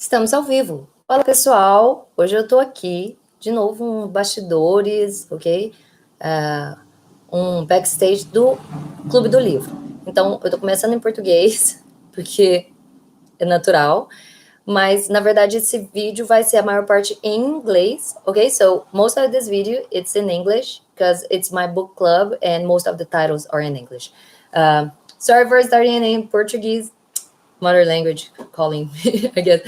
Estamos ao vivo. Fala pessoal, hoje eu tô aqui de novo um bastidores, ok? Um backstage do Clube do Livro. Então eu tô começando em português porque é natural, mas na verdade esse vídeo vai ser a maior parte em inglês, ok? So most of this video it's in English because it's my book club and most of the titles are in English. Sorry for starting in Portuguese. Mother language calling me, I guess.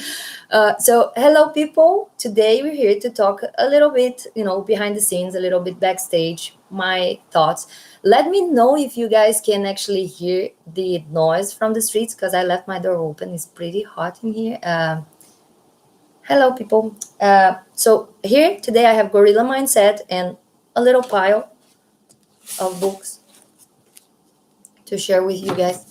So, hello, people. Today we're here to talk a little bit, behind the scenes, a little bit backstage, my thoughts. Let me know if you guys can actually hear the noise from the streets because I left my door open. It's pretty hot in here. Hello, people. So, here today I have Gorilla Mindset and a little pile of books to share with you guys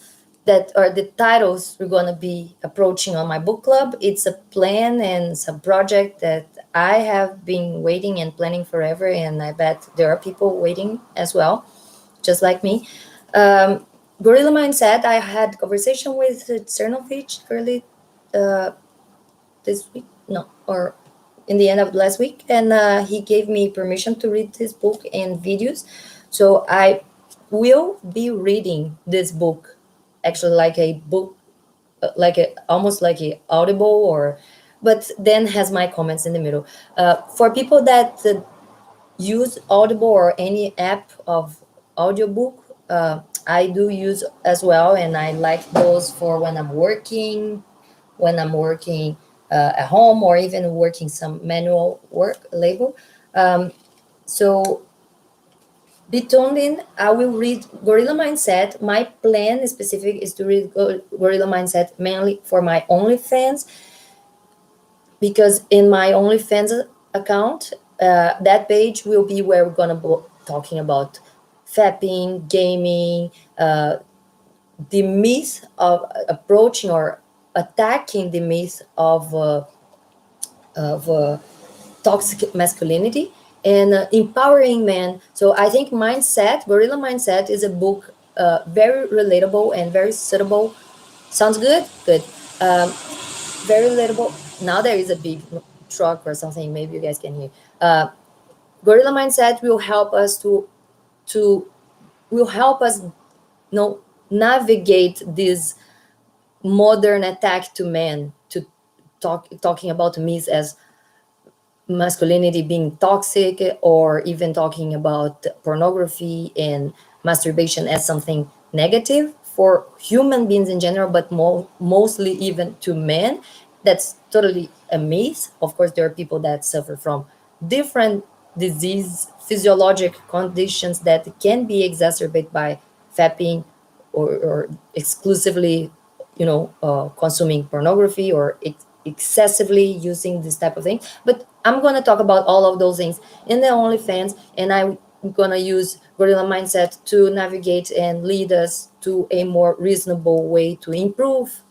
that are the titles we're going to be approaching on my book club. It's a plan and it's a project that I have been waiting and planning forever, and I bet there are people waiting as well, just like me. Gorilla Mindset, I had conversation with Cernovich early this week, no, or in the end of last week, and he gave me permission to read this book and videos. So I will be reading this book actually like a book, almost like a audible, or but then has my comments in the middle. For people that use Audible or any app of audiobook, I do use as well, and I like those for when I'm working, at home, or even working some manual work labor. So be tuned in. I will read Gorilla Mindset. My plan specific is to read Gorilla Mindset mainly for my OnlyFans, because in my OnlyFans account, that page will be where we're gonna be talking about fapping, gaming, the myth of approaching or attacking the myth of toxic masculinity and empowering men. So I think Gorilla Mindset is a book very relatable and very suitable. Sounds good? Good. Very relatable. Now there is a big truck or something, maybe you guys can hear. Gorilla Mindset will help us to will help us navigate this modern attack to men, to talking about myths as masculinity being toxic, or even talking about pornography and masturbation as something negative for human beings in general, but mostly even to men. That's totally a myth. Of course, there are people that suffer from different disease physiologic conditions that can be exacerbated by fapping, or exclusively consuming pornography, or excessively using this type of thing. But I'm going to talk about all of those things in the OnlyFans, and I'm going to use Gorilla Mindset to navigate and lead us to a more reasonable way to improve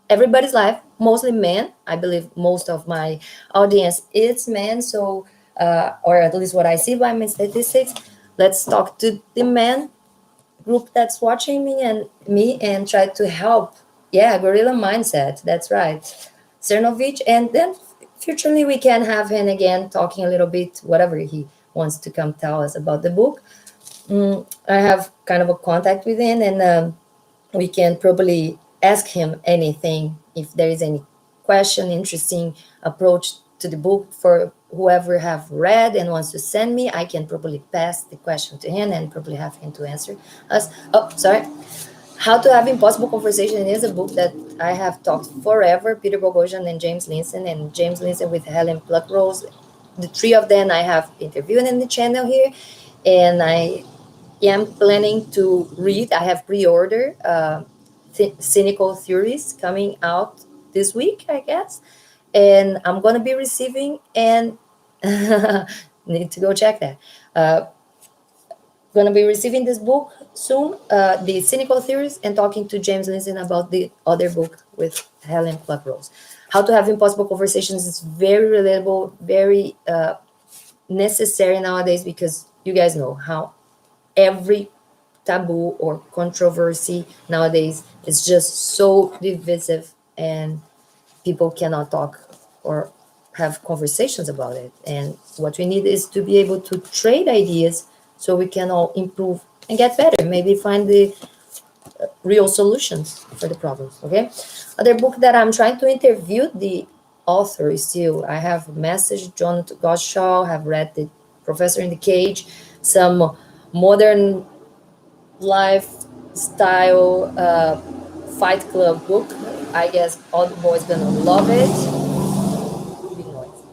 everybody's life, mostly men. I believe most of my audience is men, so or at least what I see by my statistics. Let's talk to the men group that's watching me and try to help. Yeah, Gorilla Mindset, that's right. Cernovich, and then futurely we can have him again talking a little bit whatever he wants to come tell us about the book. I have kind of a contact with him, and we can probably ask him anything if there is any question, interesting approach to the book for whoever have read and wants to send me. I can probably pass the question to him and probably have him to answer us. Oh, sorry. How to Have Impossible Conversation is a book that I have talked forever. Peter Boghossian and James Linson, and James Linson with Helen Pluckrose. The three of them I have interviewed in the channel here, and I am planning to read. I have pre-ordered Cynical Theories coming out this week, I guess, and I'm gonna be receiving, and need to go check that. Going to be receiving this book soon, the Cynical Theories, and talking to James Linson about the other book with Helen Pluckrose. How to Have Impossible Conversations is very relatable, very necessary nowadays, because you guys know how every taboo or controversy nowadays is just so divisive, and people cannot talk or have conversations about it. And what we need is to be able to trade ideas so we can all improve and get better, maybe find the real solutions for the problems. Okay. Other book that I'm trying to interview the author is still, I have messaged Jonathan Gottschall, have read the Professor in the Cage, some modern lifestyle fight club book. I guess all the boys gonna love it. Big noise.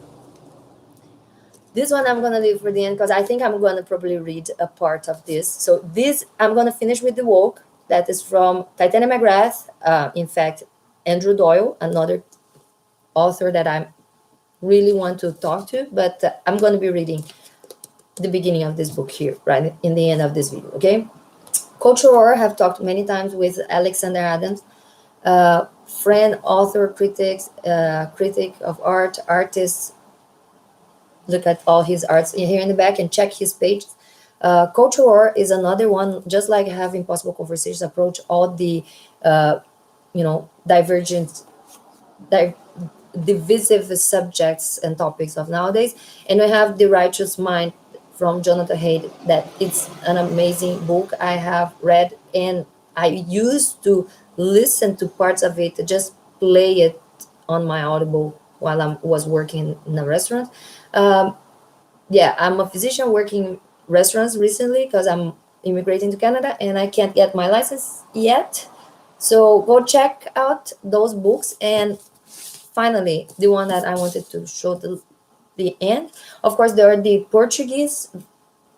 This one I'm gonna leave for the end because I think I'm gonna probably read a part of this. So this I'm gonna finish with the Woke. That is from Titania McGrath. In fact, Andrew Doyle, another author that I really want to talk to. But I'm gonna be reading the beginning of this book here, right in the end of this video. Okay. Culture War. Have talked many times with Alexander Adams, friend, author, critic of art, artist. Look at all his arts here in the back and check his page. Culture War is another one, just like have Impossible Conversations, approach all the divergent, di- divisive subjects and topics of nowadays. And we have The Righteous Mind from Jonathan Haidt, that it's an amazing book. I have read and I used to listen to parts of it, just play it on my Audible while I was working in a restaurant. Um, yeah, I'm a physician working in restaurants recently because I'm immigrating to Canada and I can't get my license yet. So go check out those books. And finally, the one that I wanted to show the end. Of course, there are the Portuguese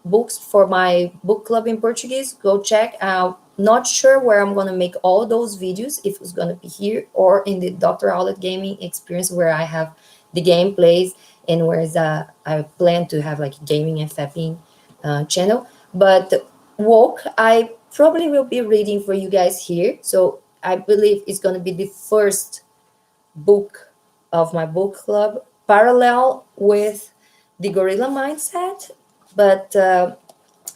books for my book club in Portuguese. Go check out. Not sure where I'm gonna make all those videos, if it's gonna be here or in the Dr. Outlet Gaming Experience, where I have the gameplays and where's I plan to have like gaming and fapping channel. But Woke, I probably will be reading for you guys here. So I believe it's gonna be the first book of my book club, parallel with the Gorilla Mindset. But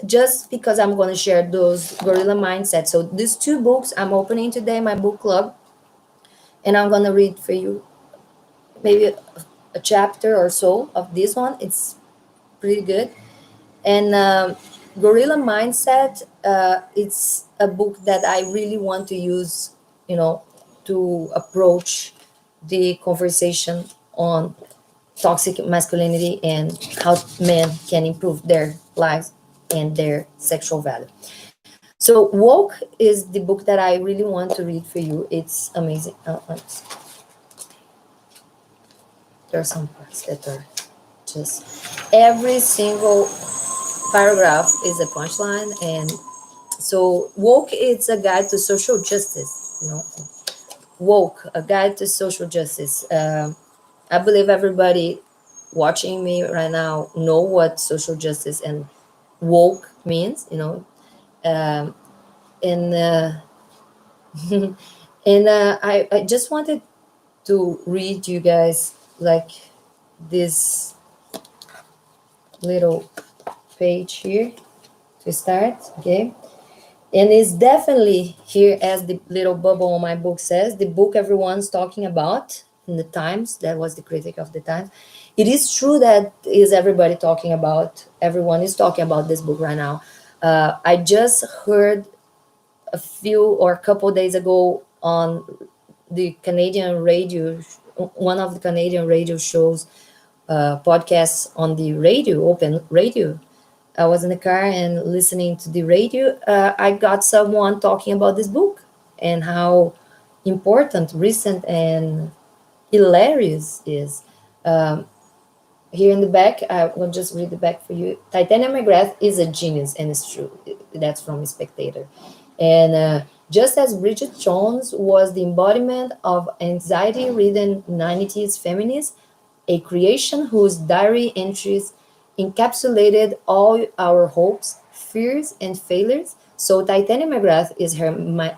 just because I'm going to share those Gorilla Mindset. So these two books I'm opening today, my book club, and I'm going to read for you maybe a chapter or so of this one. It's pretty good. And Gorilla Mindset, it's a book that I really want to use, you know, to approach the conversation on toxic masculinity and how men can improve their lives and their sexual value. So, Woke is the book that I really want to read for you. It's amazing. There are some parts that are just every single paragraph is a punchline. And so, Woke is a guide to social justice. Woke, a guide to social justice. I believe everybody watching me right now know what social justice and woke means. Um, and I just wanted to read you guys like this little page here to start. Okay. And it's definitely here, as the little bubble on my book says, the book everyone's talking about in the Times. That was the critic of the Times. It is true that is everybody talking about. Everyone is talking about this book right now. I just heard a few or a couple days ago on the Canadian radio, one of the Canadian radio shows, podcasts on the radio, open radio. I was in the car and listening to the radio. I got someone talking about this book and how important, recent, and hilarious is. Um, Here in the back, I will just read the back for you. Titania McGrath is a genius, and it's true. That's from Spectator. And just as Bridget Jones was the embodiment of anxiety-ridden 90s feminist, a creation whose diary entries encapsulated all our hopes, fears, and failures. So Titania McGrath is her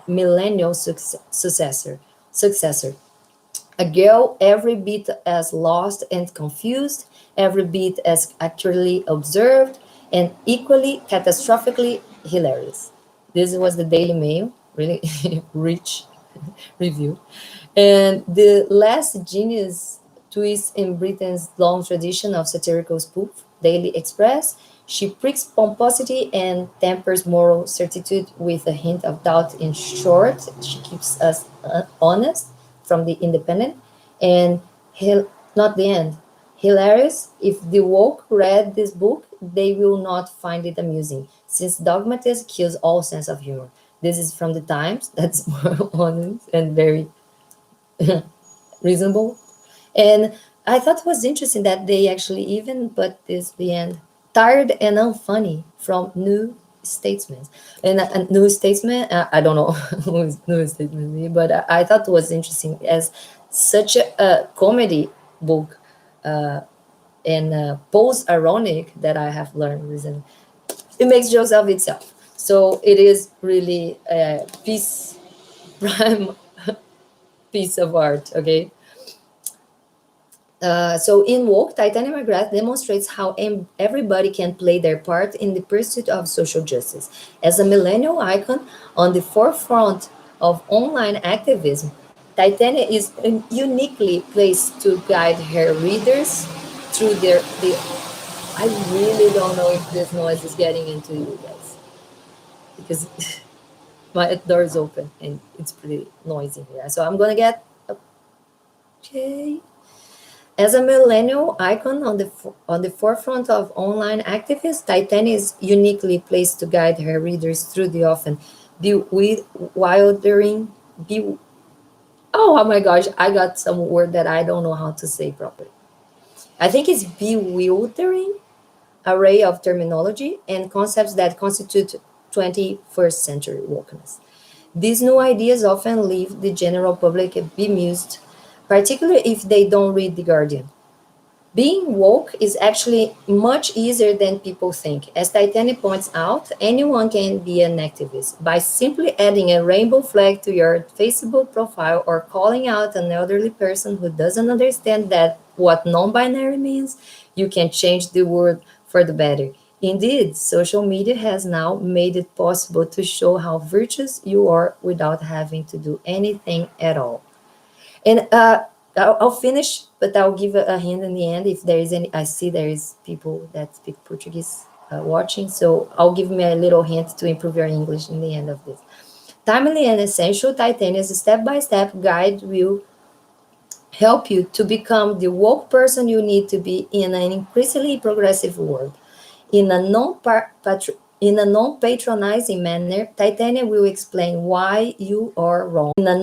millennial successor. A girl every bit as lost and confused, every bit as accurately observed, and equally catastrophically hilarious. This was the Daily Mail, really rich review. And the last genius twist in Britain's long tradition of satirical spoof, Daily Express. She pricks pomposity and tempers moral certitude with a hint of doubt. In short, she keeps us honest from the independent and not the end. Hilarious. If the woke read this book, they will not find it amusing, since dogmatism kills all sense of humor. This is from the Times. That's more honest and very reasonable. And I thought it was interesting that they actually even put this the end tired and unfunny from New Statesman. And a New Statesman, I don't know who is New Statesman, but I thought it was interesting as such a comedy book and post ironic that I have learned recently. It makes jokes of itself. So it is really a piece, prime piece of art, okay? So in Woke, Titania McGrath demonstrates how everybody can play their part in the pursuit of social justice. As a millennial icon on the forefront of online activism, Titania is uniquely placed to guide her readers through the. I really don't know if this noise is getting into you guys because my door is open and it's pretty noisy here. So I'm gonna get okay. As a millennial icon on the forefront of online activists, Titania is uniquely placed to guide her readers through the often bewildering, be, oh my gosh, I got some word that I don't know how to say properly. I think it's bewildering array of terminology and concepts that constitute 21st century wokeness. These new ideas often leave the general public bemused, particularly if they don't read The Guardian. Being woke is actually much easier than people think. As Titania points out, anyone can be an activist by simply adding a rainbow flag to your Facebook profile or calling out an elderly person who doesn't understand that what non-binary means. You can change the world for the better. Indeed, social media has now made it possible to show how virtuous you are without having to do anything at all. And I'll finish, but I'll give a hint in the end if there is any. I see there is people that speak Portuguese watching, so I'll give me a little hint to improve your English in the end of this. Timely and essential, Titania's step-by-step guide will help you to become the woke person you need to be in an increasingly progressive world. In a non-patronizing manner, Titania will explain why you are wrong. In a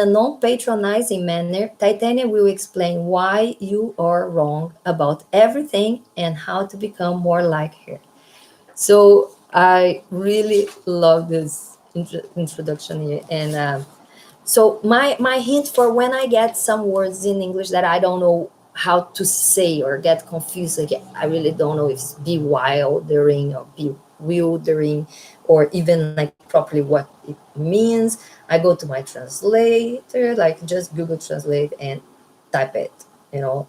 non-patronizing manner, Titania will explain why you are wrong about everything and how to become more like her. So I really love this introduction here, and so my hint for when I get some words in English that I don't know how to say or get confused, like I really don't know if it's bewildering or bewildering or even like properly what it means. I go to my translator, like just Google Translate and type it, you know,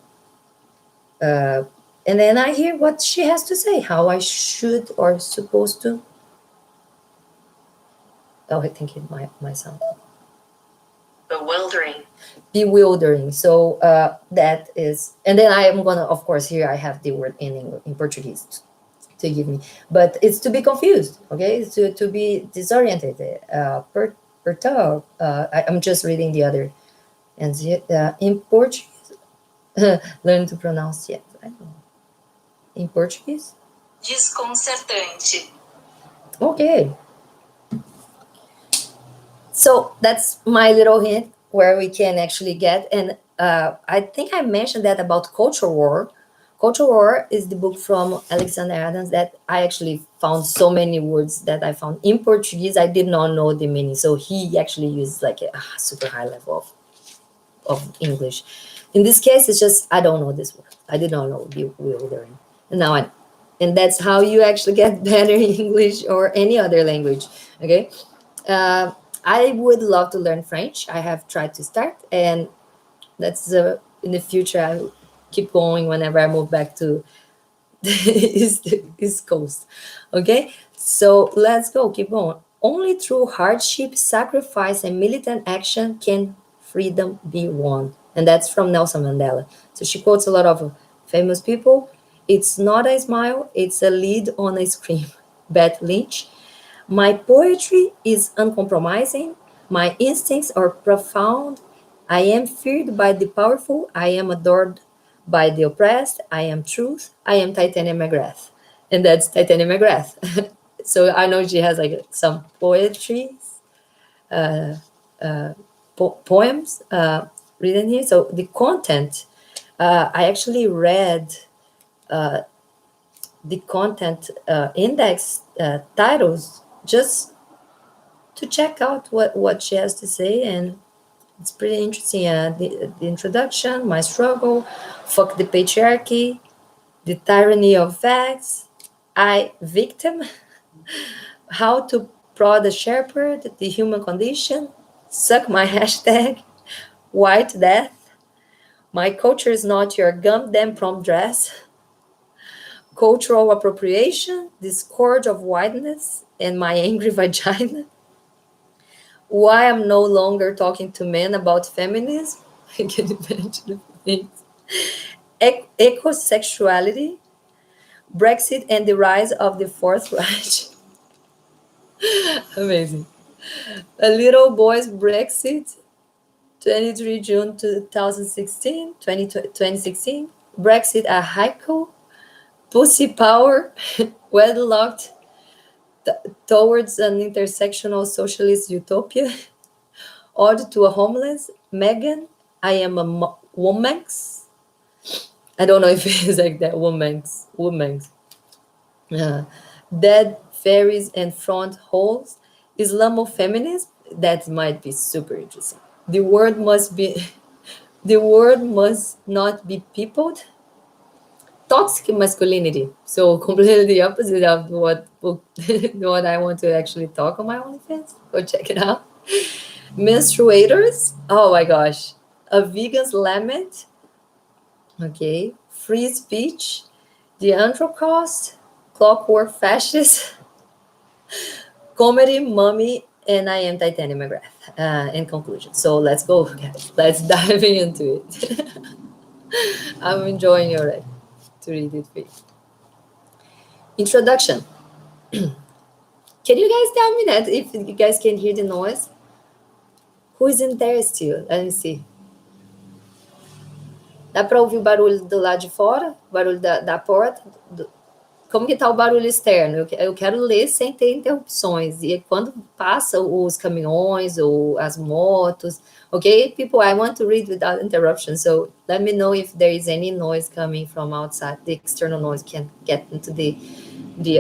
uh, and then I hear what she has to say, how I should or supposed to. Oh, I think it might sound bewildering. Bewildering. So that is, and then I am gonna, of course, here I have the word in English, in Portuguese to give me, but it's to be confused, okay? It's to be disoriented, perturbed. I'm just reading the other, and in Portuguese, learn to pronounce yet. I don't know. In Portuguese? Desconcertante. Okay. So that's my little hint where we can actually get. And I think I mentioned that about Culture War. Culture War is the book from Alexander Adams that I actually found so many words that I found in Portuguese. I did not know the meaning. So he actually used like a super high level of English. In this case, it's just, I don't know this word. I did not know bewildering. And now I, and that's how you actually get better English or any other language. Okay. Uh, I would love to learn French. I have tried to start, and that's in the future. I will keep going whenever I move back to the East Coast. Okay, so let's go. Keep going. Only through hardship, sacrifice, and militant action can freedom be won. And that's from Nelson Mandela. So she quotes a lot of famous people. It's not a smile, it's a lead on a scream. Beth Lynch. My poetry is uncompromising. My instincts are profound. I am feared by the powerful. I am adored by the oppressed. I am truth. I am Titania McGrath. And that's Titania McGrath. So I know she has like some poetry, poems written here. So the content, I actually read the content index titles just to check out what she has to say, and it's pretty interesting. The introduction, my struggle, fuck the patriarchy, the tyranny of facts, I victim, how to prod a shepherd, the human condition, suck my hashtag, white death, my culture is not your gum prom dress, cultural appropriation, the scourge of whiteness, and my angry vagina, why I'm no longer talking to men about feminism. I can imagine the things. Ecosexuality, Brexit, and the rise of the Fourth Reich. Amazing. A little boy's Brexit, 23 June 2016, 2016. Brexit a haiku, pussy power, wedlocked towards an intersectional socialist utopia, ode to a homeless, Megan, I am a woman's. I don't know if it's like that, woman's. Uh, dead fairies and front holes, Islamofeminism, that might be super interesting. The word must be, the word must not be peopled. Toxic masculinity. So completely the opposite of what what I want to actually talk on my OnlyFans. Go check it out. Menstruators. Oh my gosh. A vegan's lament. Okay. Free speech. The Anthrocost. Clockwork fascist. Comedy, mummy, and I am Titania McGrath. In conclusion. So let's go, guys. Let's dive into it. I'm enjoying your to read it for you. Introduction. Can you guys tell me that if you guys can hear the noise? Who is in there still? Let me see. Dá para ouvir o barulho do lado de fora? O barulho da porta? Como que tá o barulho externo? Eu quero ler sem ter interrupções. E quando passa os caminhões ou as motos, okay, people, I want to read without interruption. So let me know if there is any noise coming from outside. The external noise can get into the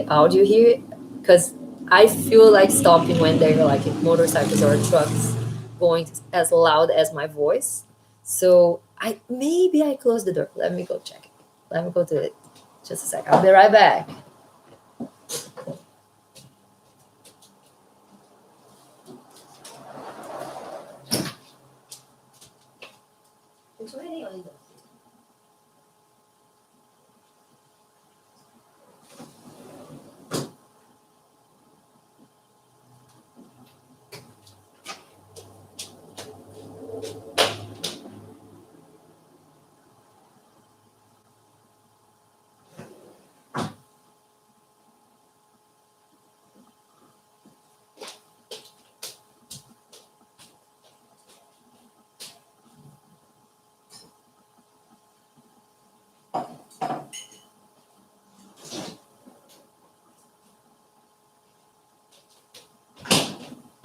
audio here, because I feel like stopping when there are like motorcycles or trucks going as loud as my voice. So maybe I close the door. Let me go check it. Let me go to it. Just a sec. I'll be right back. It's raining on this.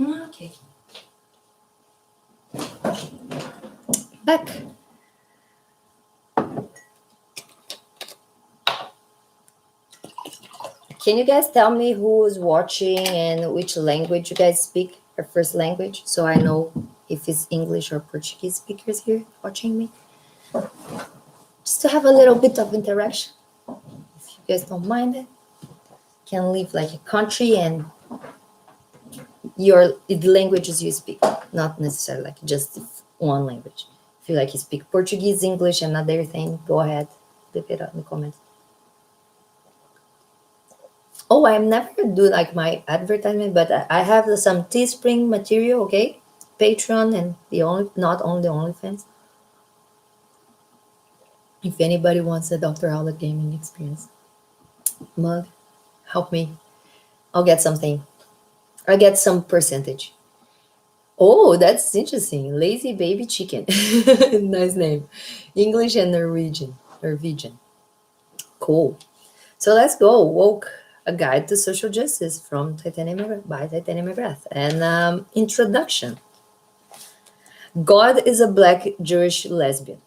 Okay. Back. Can you guys tell me who's watching and which language you guys speak, your first language, so I know if it's English or Portuguese speakers here watching me? Just to have a little bit of interaction. If you guys don't mind it, can leave like a country and the languages you speak, not necessarily like just one language. If you like you speak Portuguese, English, and other thing, go ahead, leave it in the comments. Oh, I never do like my advertisement, but I have some Teespring material, okay? Patreon and not only the OnlyFans. If anybody wants a Dr. Outlet gaming experience mug, help me. I'll get something. I'll get some percentage. Oh, that's interesting. Lazy baby chicken. Nice name. English and Norwegian. Norwegian. Cool. So let's go. Woke, a guide to social justice from Titanium by Titanium McGrath. And introduction. God is a black Jewish lesbian.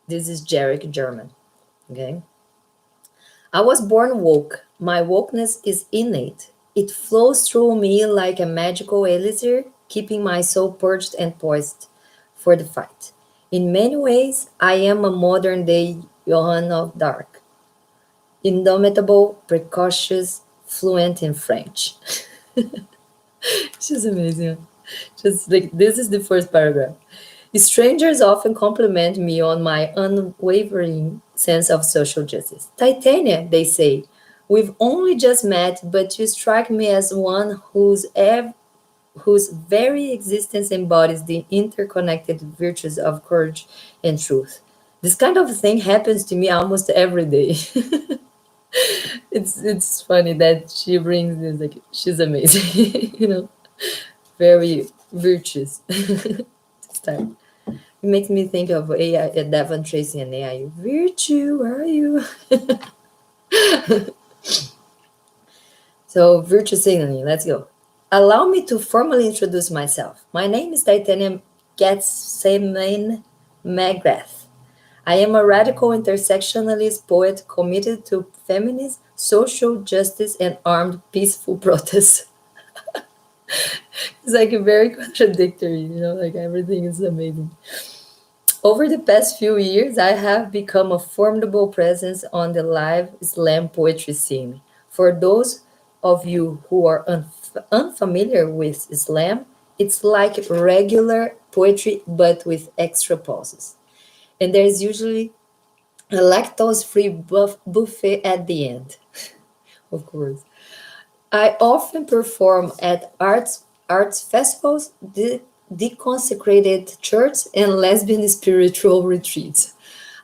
This is Jarek German. Okay. I was born woke. My wokeness is innate. It flows through me like a magical elixir, keeping my soul purged and poised for the fight. In many ways, I am a modern day Johann of Dark, indomitable, precocious, fluent in French. She's amazing. Just like this is the first paragraph. Strangers often compliment me on my unwavering sense of social justice. Titania, they say, we've only just met, but you strike me as one whose very existence embodies the interconnected virtues of courage and truth. This kind of thing happens to me almost every day. It's funny that she brings this like she's amazing, very virtuous style. It makes me think of AI, Devon Tracy and AI. Virtue, where are you? So, virtue signaling, let's go. Allow me to formally introduce myself. My name is Titanium Getsemen McGrath. I am a radical intersectionalist poet committed to feminist, social justice, and armed peaceful protest. It's like very contradictory, like everything is amazing. Over the past few years, I have become a formidable presence on the live slam poetry scene. For those of you who are unfamiliar with slam, it's like regular poetry but with extra pauses. And there's usually a lactose-free buffet at the end, of course. I often perform at arts festivals, deconsecrated churches, and lesbian spiritual retreats.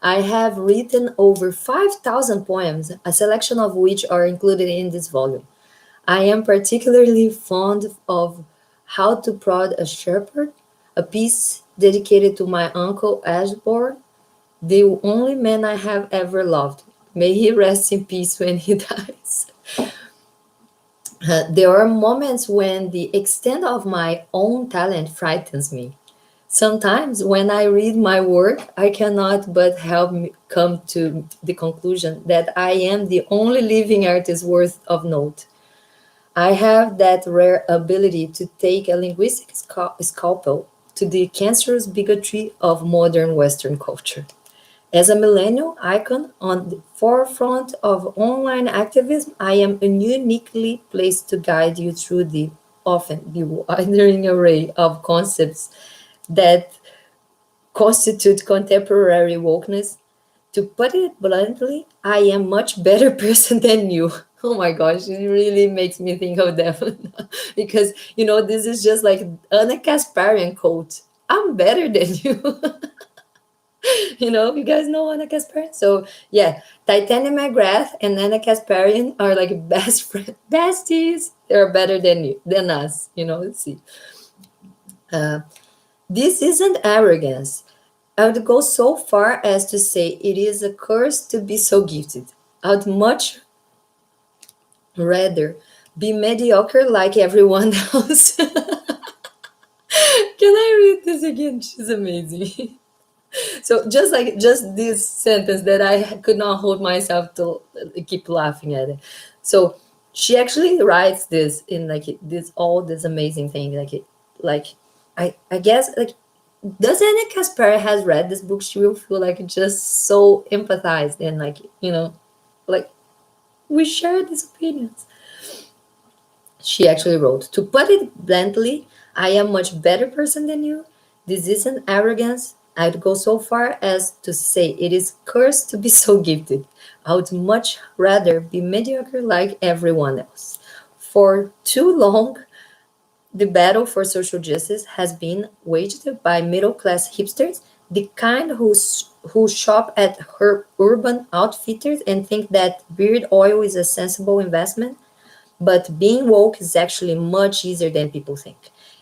I have written over 5,000 poems, a selection of which are included in this volume. I am particularly fond of How to Prod a Shepherd, a piece dedicated to my uncle Ashbourne, the only man I have ever loved. May he rest in peace when he dies. There are moments when the extent of my own talent frightens me. Sometimes, when I read my work, I cannot but help me come to the conclusion that I am the only living artist worth of note. I have that rare ability to take a linguistic scalpel to the cancerous bigotry of modern Western culture. As a millennial icon on the forefront of online activism, I am uniquely placed to guide you through the often bewildering array of concepts that constitute contemporary wokeness. To put it bluntly, I am much better person than you. Oh my gosh, it really makes me think of them because this is just like Anna Kasparian quote. I'm better than you. You guys know Anna Kasparian. So yeah, Titania McGrath and Anna Kasparian are like best friend, besties. They're better than us. Let's see. Uh, this isn't arrogance. I would go so far as to say it is a curse to be so gifted. I would much rather be mediocre like everyone else. Can I read this again? She's amazing. So just this sentence that I could not hold myself to keep laughing at it. So she actually writes this in like this all this amazing thing like I guess like does Anna Kaspar has read this book, she will feel like just so empathized and like like we share these opinions. She actually wrote, to put it bluntly, I am much better person than you. This isn't arrogance. I'd go so far as to say it is cursed to be so gifted. I would much rather be mediocre like everyone else. For too long, the battle for social justice has been waged by middle class hipsters The kind who shop at her urban outfitters and think that beard oil is a sensible investment. But being woke is actually much easier than people think.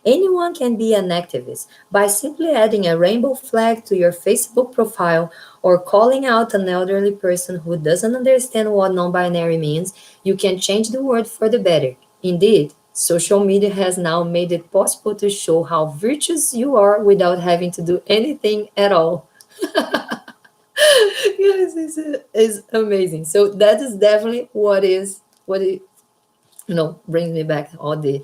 Anyone can be an activist by simply adding a rainbow flag to your Facebook profile or calling out an elderly person who doesn't understand what non binary means. You can change the world for the better. Indeed, social media has now made it possible to show how virtuous you are without having to do anything at all. Yes, it's amazing. So that is definitely what it brings me back all the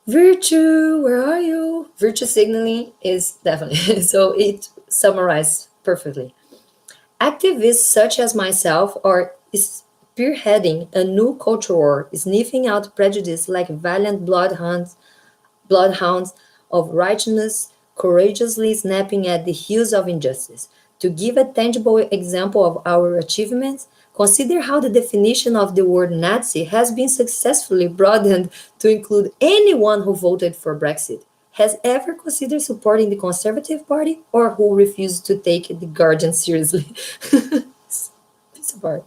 virtue. Where are you? Virtue signaling is definitely so it summarized perfectly. Activists such as myself are spearheading a new culture war, sniffing out prejudice like valiant bloodhounds of righteousness, courageously snapping at the heels of injustice. To give a tangible example of our achievements, consider how the definition of the word Nazi has been successfully broadened to include anyone who voted for Brexit, has ever considered supporting the Conservative Party, or who refused to take the Guardian seriously. Piece of art.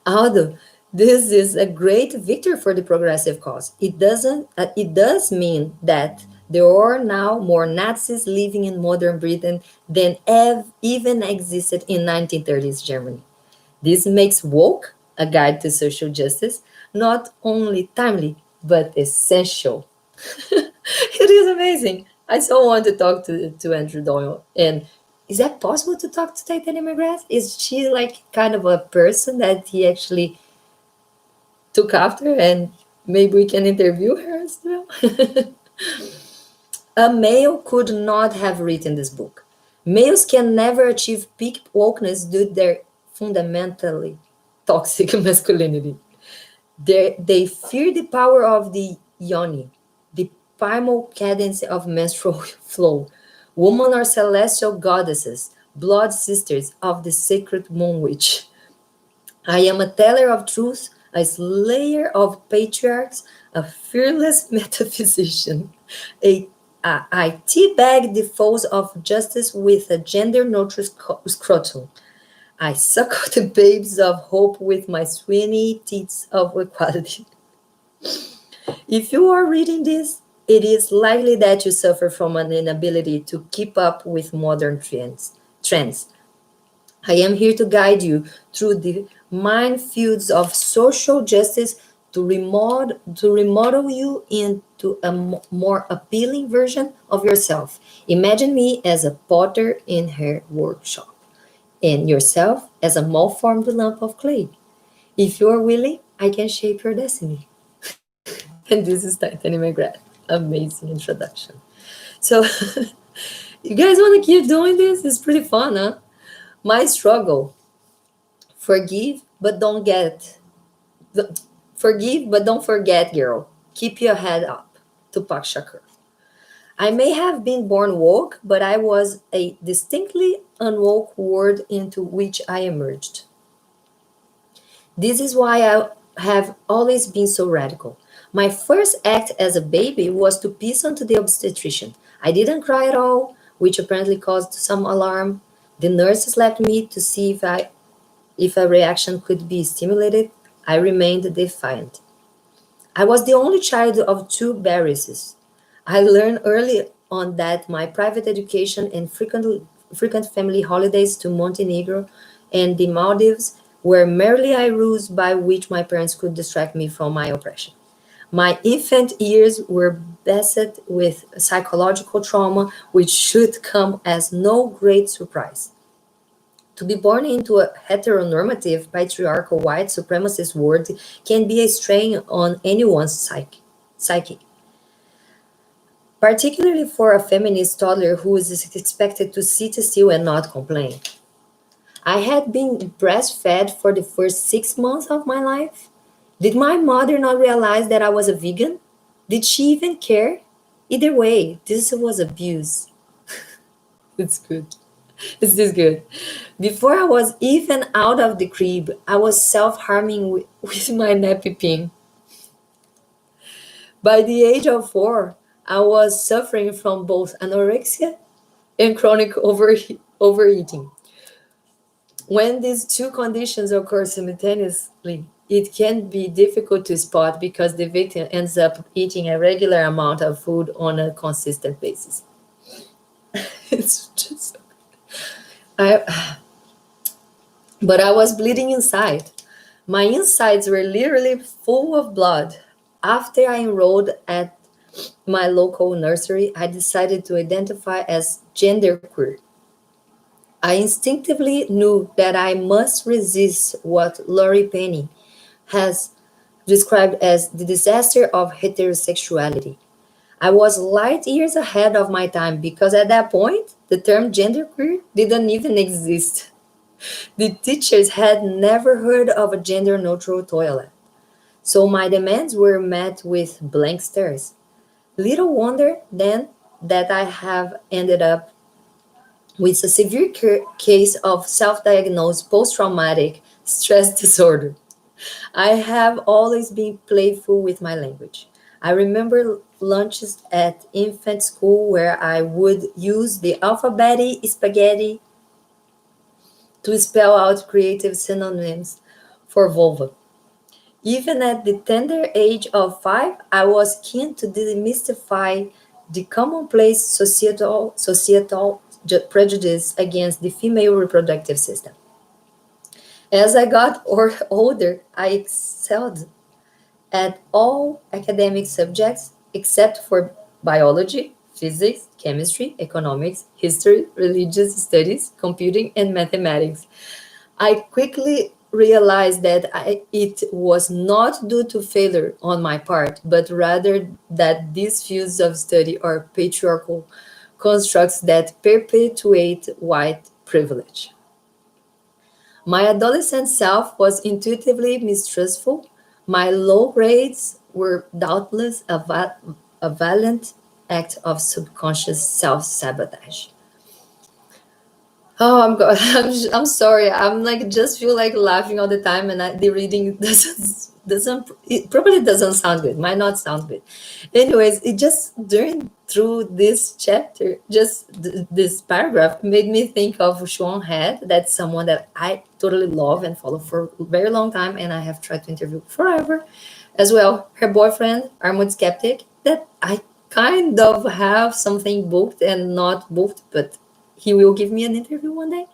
Although this is a great victory for the progressive cause, it does mean that there are now more Nazis living in modern Britain than even existed in 1930s Germany. This makes Woke, a guide to social justice, not only timely but essential. It is amazing. I so want to talk to Andrew Doyle. And is that possible to talk to Titania McGrath? Is she like kind of a person that he actually took after, and maybe we can interview her as well? A male could not have written this book. Males can never achieve peak wokeness due to their fundamentally toxic masculinity. They fear the power of the yoni, the primal cadence of menstrual flow. Women are celestial goddesses, blood sisters of the sacred moon witch. I am a teller of truth, a slayer of patriarchs, a fearless metaphysician. A, I teabag the foes of justice with a gender neutral scrotum. I suckle the babes of hope with my sweeney teats of equality. If you are reading this, it is likely that you suffer from an inability to keep up with modern trends. I am here to guide you through the minefields of social justice to remodel you into a more appealing version of yourself. Imagine me as a potter in her workshop, and yourself as a malformed lump of clay. If you are willing, I can shape your destiny. And this is Titania McGrath. Amazing introduction. So, you guys want to keep doing this? It's pretty fun, huh? My struggle: forgive, but don't get. Forgive, but don't forget, girl. Keep your head up. Tupac Shakur. I may have been born woke, but I was a distinctly unwoke world into which I emerged. This is why I have always been so radical. My first act as a baby was to piss onto the obstetrician. I didn't cry at all, which apparently caused some alarm. The nurse slapped me to see if a reaction could be stimulated. I remained defiant. I was the only child of two Barrises. I learned early on that my private education and frequent family holidays to Montenegro and the Maldives were merely a ruse by which my parents could distract me from my oppression. My infant years were beset with psychological trauma, which should come as no great surprise. To be born into a heteronormative, patriarchal, white supremacist world can be a strain on anyone's psyche, particularly for a feminist toddler who is expected to sit still and not complain. I had been breastfed for the first 6 months of my life. Did my mother not realize that I was a vegan? Did she even care? Either way, this was abuse. It's good. Is this good? Before I was even out of the crib, I was self harming with my nappy pin. By the age of 4, I was suffering from both anorexia and chronic overeating. When these two conditions occur simultaneously, it can be difficult to spot because the victim ends up eating a regular amount of food on a consistent basis. It's just, I, but I was bleeding inside. My insides were literally full of blood. After I enrolled at my local nursery, I decided to identify as genderqueer. I instinctively knew that I must resist what Laurie Penny has described as the disaster of heterosexuality. I was light years ahead of my time because at that point, the term genderqueer didn't even exist. The teachers had never heard of a gender neutral toilet. So my demands were met with blank stares. Little wonder then that I have ended up with a severe case of self diagnosed post traumatic stress disorder. I have always been playful with my language. I remember lunches at infant school where I would use the alphabetic spaghetti to spell out creative synonyms for vulva. Even at the tender age of 5, I was keen to demystify the commonplace societal prejudice against the female reproductive system. As I got older, I excelled at all academic subjects except for biology, physics, chemistry, economics, history, religious studies, computing, and mathematics. I quickly realized that it was not due to failure on my part, but rather that these fields of study are patriarchal constructs that perpetuate white privilege. My adolescent self was intuitively mistrustful. My low grades were doubtless a violent act of subconscious self sabotage. Oh, I'm sorry. I'm like just feel like laughing all the time, and the reading doesn't it probably doesn't sound good. Might not sound good. Anyways, it just during through this chapter, just this paragraph made me think of Sean Head. That's someone that I totally love and follow for a very long time, and I have tried to interview forever, as well. Her boyfriend, Armored Skeptic, that I kind of have something booked and not booked, but he will give me an interview one day.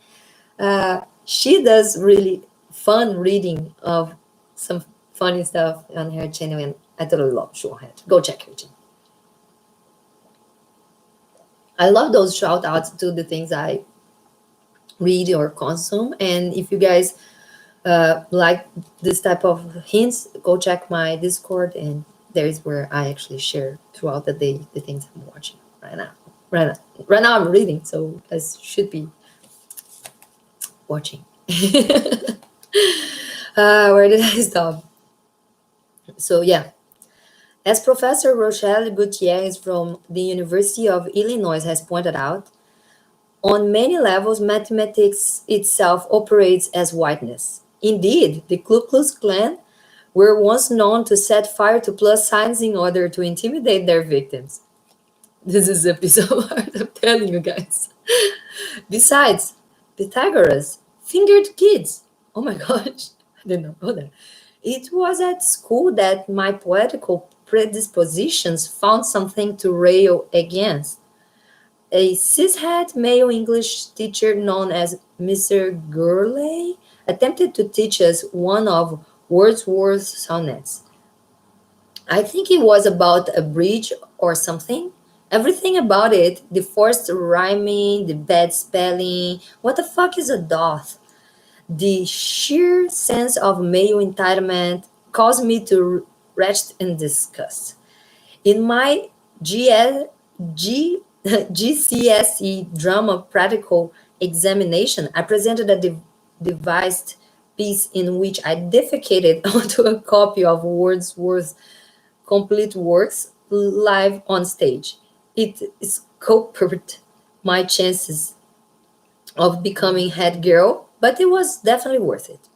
She does really fun reading of some funny stuff on her channel, and I totally love Showhead. Go check her channel. I love those shout outs to the things I read or consume. And if you guys like this type of hints, go check my Discord, and there is where I actually share throughout the day the things I'm watching right now. Right now I'm reading, so I should be watching. Where did I stop? So yeah, as Professor Rochelle Gutierrez from the University of Illinois has pointed out, on many levels, mathematics itself operates as whiteness. Indeed, the Ku Klux Klan were once known to set fire to plus signs in order to intimidate their victims. This is episode art, I'm telling you guys. Besides, Pythagoras fingered kids. Oh my gosh, I didn't know that. It was at school that my poetical predispositions found something to rail against. A cishet male English teacher known as Mr. Gurley attempted to teach us one of Wordsworth's sonnets. I think it was about a bridge or something. Everything about it, the forced rhyming, the bad spelling, what the fuck is a doth? The sheer sense of male entitlement caused me to retch in disgust. In my GL, G, GCSE drama practical examination, I presented a devised piece in which I defecated onto a copy of Wordsworth's complete works live on stage. It scuppered my chances of becoming head girl, but it was definitely worth it.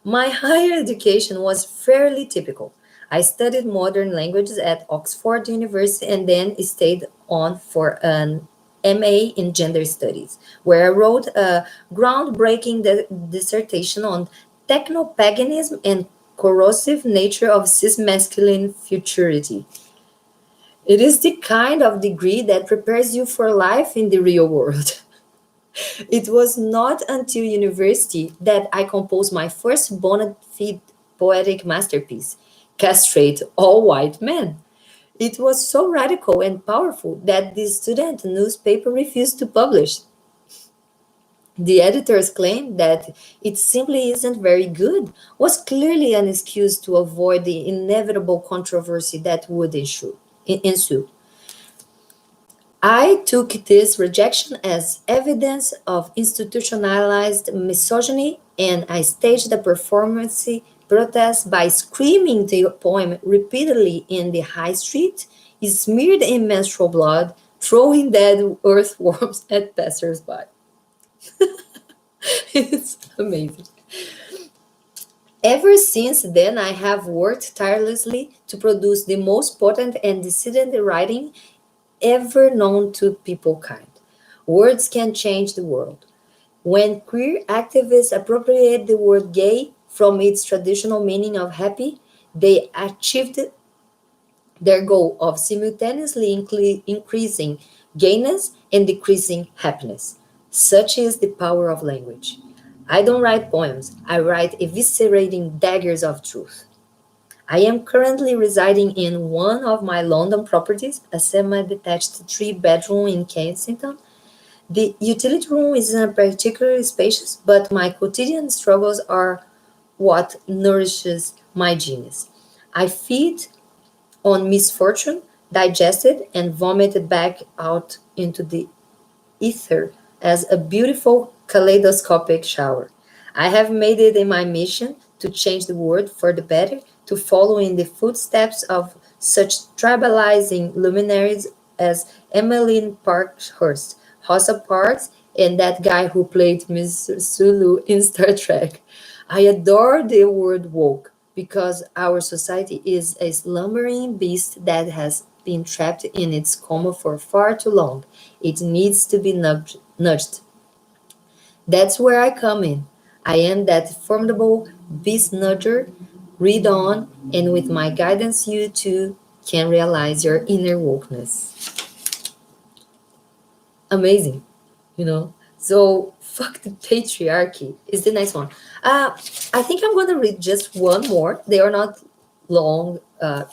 My higher education was fairly typical. I studied modern languages at Oxford University and then stayed on for an MA in Gender Studies, where I wrote a groundbreaking dissertation on technopaganism and corrosive nature of cis-masculine futurity. It is the kind of degree that prepares you for life in the real world. It was not until university that I composed my first bona fide poetic masterpiece, Castrate All White Men. It was so radical and powerful that the student newspaper refused to publish. The editors claimed that it simply isn't very good, was clearly an excuse to avoid the inevitable controversy that would ensue. I took this rejection as evidence of institutionalized misogyny, and I staged a performance protest by screaming the poem repeatedly in the high street, smeared in menstrual blood, throwing dead earthworms at passersby. It's amazing. Ever since then, I have worked tirelessly to produce the most potent and dissident writing ever known to peoplekind. Words can change the world. When queer activists appropriate the word gay from its traditional meaning of happy, they achieved their goal of simultaneously increasing gayness and decreasing happiness. Such is the power of language. I don't write poems, I write eviscerating daggers of truth. I am currently residing in one of my London properties, a semi detached three-bedroom in Kensington. The utility room isn't particularly spacious, but my quotidian struggles are what nourishes my genius. I feed on misfortune, digested and vomited back out into the ether as a beautiful kaleidoscopic shower. I have made it in my mission to change the world for the better, to follow in the footsteps of such tribalizing luminaries as Emmeline Parkhurst, Rosa Parks, and that guy who played Mr. Sulu in Star Trek. I adore the word woke because our society is a slumbering beast that has been trapped in its coma for far too long. It needs to be nudged. That's where I come in. I am that formidable beast nudger. Read on, and with my guidance, you too can realize your inner wokeness. Amazing, you know? So, fuck the patriarchy is the next one. I think I'm gonna read just one more. They are not long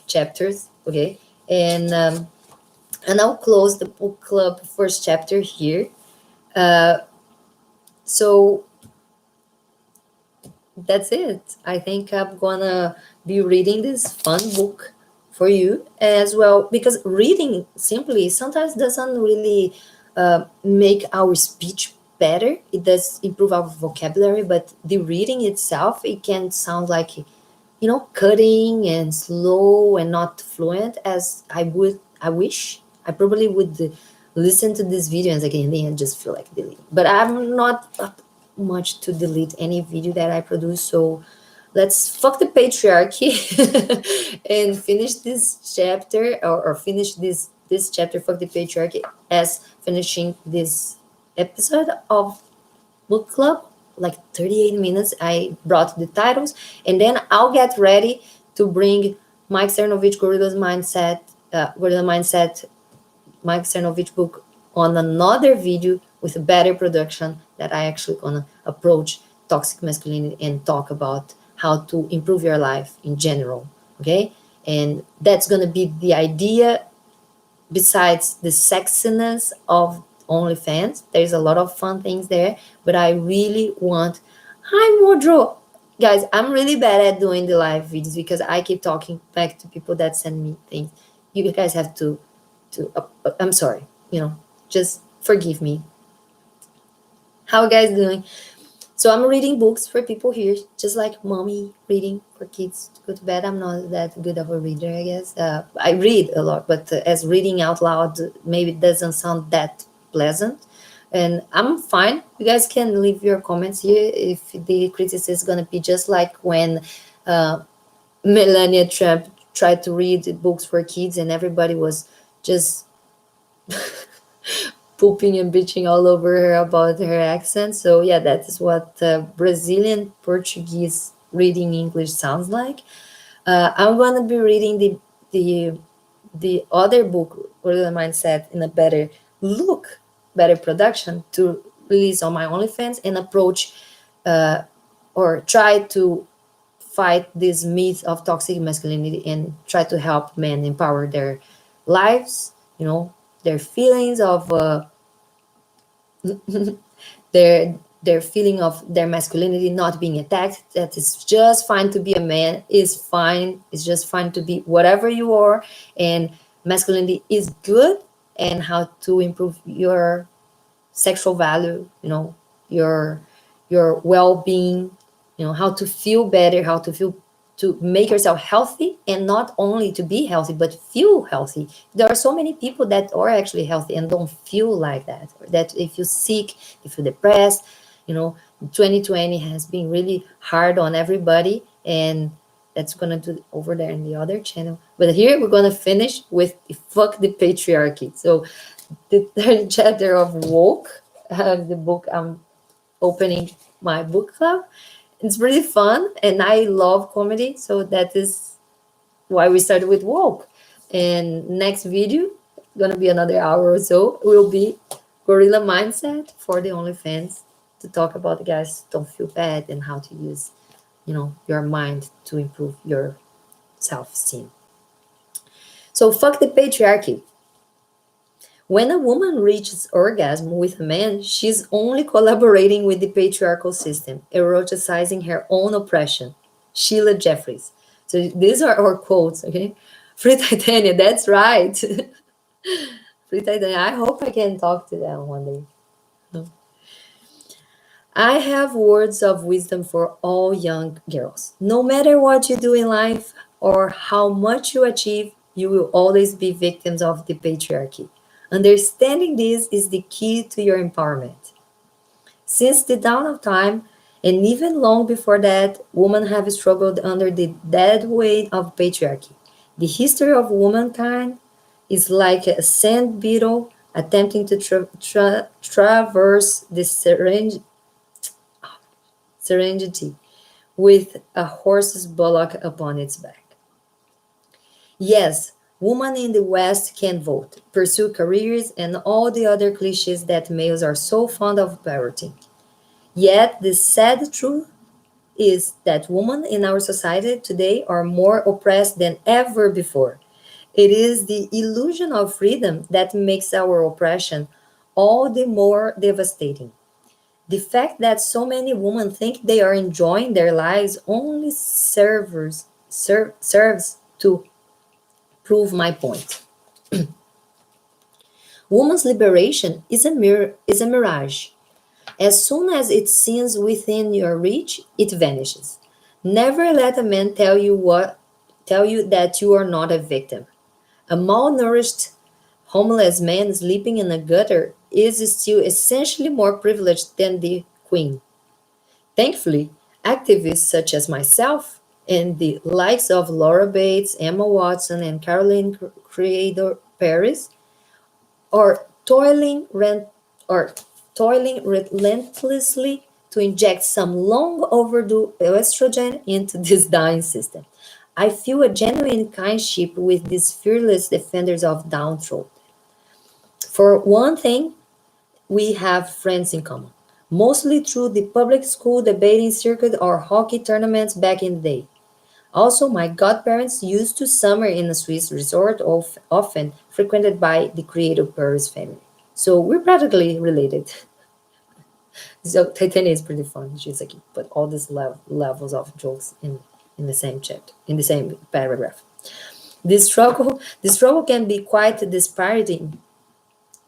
chapters, okay? And I'll close the book club first chapter here. Uh, so that's it. I think I'm gonna be reading this fun book for you as well because reading simply sometimes doesn't really make our speech better. It does improve our vocabulary, but the reading itself it can sound like cutting and slow and not fluent as I wish I probably would listen to these videos again and just feel like deleting, but I'm not up much to delete any video that I produce, so let's fuck the patriarchy and finish this chapter or finish this chapter fuck the patriarchy as finishing this episode of book club, like 38 minutes. I brought the titles, and then I'll get ready to bring Mike Cernovich Gorilla Mindset, Mike Cernovich book on another video with a better production that I actually gonna approach toxic masculinity and talk about how to improve your life in general. Okay, and that's gonna be the idea. Besides the sexiness of OnlyFans, there's a lot of fun things there, but I really want. Hi, Modro. Guys, I'm really bad at doing the live videos because I keep talking back to people that send me things. You guys have to. I'm sorry. Just forgive me. How you guys doing? So I'm reading books for people here, just like mommy reading for kids to go to bed. I'm not that good of a reader, I guess. I read a lot, but as reading out loud, maybe it doesn't sound that pleasant. And I'm fine. You guys can leave your comments here if the criticism is gonna be just like when uh, Melania Trump tried to read books for kids, and everybody was just pooping and bitching all over her about her accent. So yeah, that is what Brazilian Portuguese reading English sounds like. I'm gonna be reading the the other book, Gorilla Mindset, in a better look, better production to release on my OnlyFans and approach or try to fight this myth of toxic masculinity and try to help men empower their lives, you know, their feelings of their feeling of their masculinity not being attacked, that it's just fine to be a man, is fine, it's just fine to be whatever you are, and masculinity is good, and how to improve your sexual value, you know, your well-being, you know, how to feel better, how to feel, to make yourself healthy, and not only to be healthy but feel healthy. There are so many people that are actually healthy and don't feel like that, or that they feel sick, they feel depressed, you know. 2020 has been really hard on everybody, and that's gonna do over there in the other channel. But here we're gonna finish with fuck the patriarchy. So the third chapter of Woke, the book I'm opening my book club. It's really fun, and I love comedy, so that is why we started with Woke. And next video, gonna be another hour or so, will be Gorilla Mindset for the OnlyFans, to talk about the guys don't feel bad and how to use, you know, your mind to improve your self-esteem. So fuck the patriarchy. When a woman reaches orgasm with a man, she's only collaborating with the patriarchal system, eroticizing her own oppression. Sheila Jeffries. So these are our quotes, okay? Free Titania, that's right. Free Titania, I hope I can talk to them one day. No. I have words of wisdom for all young girls. No matter what you do in life or how much you achieve, you will always be victims of the patriarchy. Understanding this is the key to your empowerment. Since the dawn of time, and even long before that, women have struggled under the dead weight of patriarchy. The history of womankind is like a sand beetle attempting to traverse the serenity with a horse's bullock upon its back. Yes, women in the West can vote, pursue careers, and all the other cliches that males are so fond of parroting. Yet, the sad truth is that women in our society today are more oppressed than ever before. It is the illusion of freedom that makes our oppression all the more devastating. The fact that so many women think they are enjoying their lives only serves to prove my point. Women's liberation is a mirage. As soon as it seems within your reach, it vanishes. Never let a man tell you that you are not a victim. A malnourished, homeless man sleeping in a gutter is still essentially more privileged than the queen. Thankfully, activists such as myself and the likes of Laura Bates, Emma Watson, and Caroline Creator Paris are or toiling relentlessly to inject some long overdue estrogen into this dying system. I feel a genuine kinship with these fearless defenders of downtrodden. For one thing, we have friends in common, mostly through the public school debating circuit or hockey tournaments back in the day. Also, my godparents used to summer in a Swiss resort, often frequented by the creative Paris family. So we're practically related. So Titania is pretty fun. She's like put all these levels of jokes in the same chapter, in the same paragraph. This struggle can be quite dispiriting,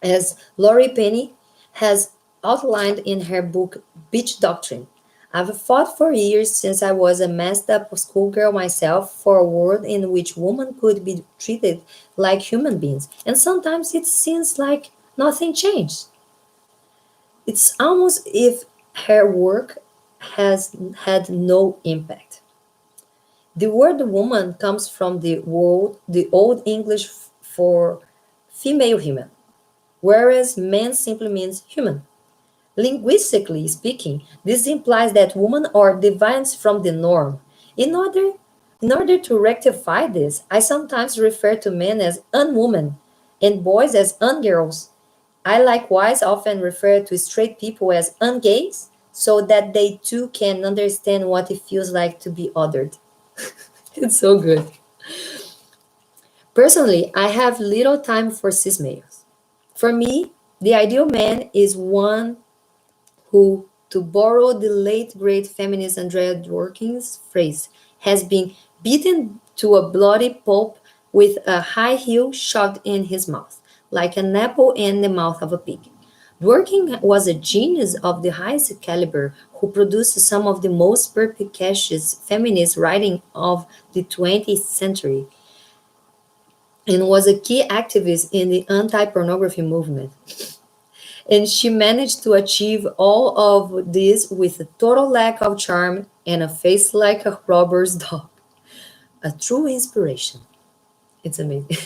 as Laurie Penny has outlined in her book Beach Doctrine. I've fought for years since I was a messed up schoolgirl myself for a world in which women could be treated like human beings, and sometimes it seems like nothing changed. It's almost if her work has had no impact. The word woman comes from the Old English for female human. whereas man simply means human. Linguistically speaking, this implies that women are deviants from the norm. In order, in order to rectify this, I sometimes refer to men as unwomen and boys as ungirls. I likewise often refer to straight people as ungays so that they too can understand what it feels like to be othered. It's so good. Personally, I have little time for cis males. For me, the ideal man is one who, to borrow the late great feminist Andrea Dworkin's phrase, has been beaten to a bloody pulp with a high heel shoved in his mouth, like an apple in the mouth of a pig. Dworkin was a genius of the highest caliber who produced some of the most perspicacious feminist writing of the 20th century and was a key activist in the anti-pornography movement. And she managed to achieve all of this with a total lack of charm and a face like a robber's dog. A true inspiration. It's amazing.